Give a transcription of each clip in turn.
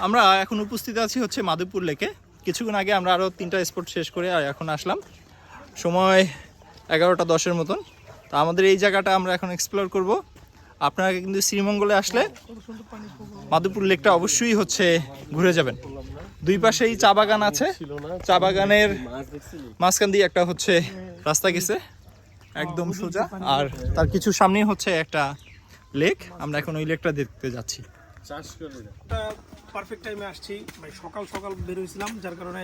আমরা এখন উপস্থিত আছি হচ্ছে মাধবপুর লেকে। কিছুক্ষণ আগে আমরা আরও 3টা স্পট শেষ করে আর এখন আসলাম, সময় 11:10 মতন। তো আমাদের এই জায়গাটা আমরা এখন এক্সপ্লোর করব। আপনারা কিন্তু শ্রীমঙ্গলে আসলে মাধবপুর লেকটা অবশ্যই হচ্ছে ঘুরে যাবেন। দুই পাশেই চা বাগান আছে, চা বাগানের মাঝখান দিয়ে একটা হচ্ছে রাস্তা গেছে একদম সোজা, আর তার কিছু সামনেই হচ্ছে একটা লেক। আমরা এখন ওই লেকটা দেখতে যাচ্ছি। পারফেক্ট টাইমে আসছি, মানে সকাল সকাল বের হয়েছিলাম, যার কারণে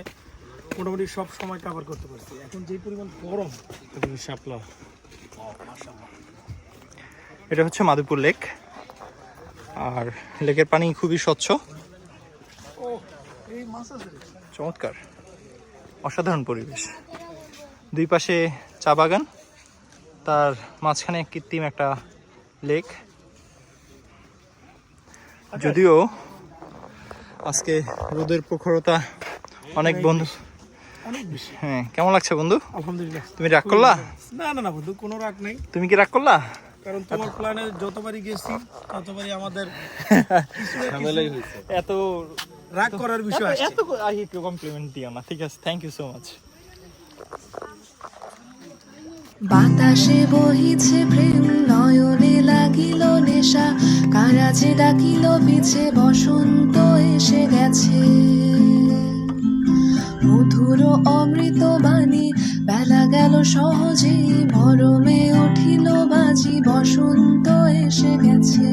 মোটামুটি সব সময় কভার করতে পারছি। এখন যে পরিমাণ গরম, শাপলা। এটা হচ্ছে মাধবপুর লেক, আর লেকের পানি খুবই স্বচ্ছ, চমৎকার, অসাধারণ পরিবেশ। দুই পাশে চা বাগান, তার মাঝখানে কৃত্রিম একটা লেক। যদিও আজকে রোদের প্রখরতা অনেক বন্ধু। হ্যাঁ, কেমন লাগছে বন্ধু? আলহামদুলিল্লাহ। তুমি রাগ করলা? না না না বন্ধু, কোনো রাগ নেই। তুমি কি রাগ করলা? কারণ তোমার প্ল্যানে যতবারই গেছি ততবারই আমাদের ঝামেলাই হয়েছে। এত রাগ করার বিষয় আছে। এত আই একটু কমপ্লিমেন্ট দিও না, ঠিক আছে? Thank you so much. বাতাসে বহিছে প্রেম, নয়নে লাগিল নেশা, কারাজে ডাকিল পিছে, বসন্ত এসে গেছে। মধুর অমৃত বাণী, বেলা গেল সহজেই, মরমে উঠিল বাজি, বসন্ত এসে গেছে।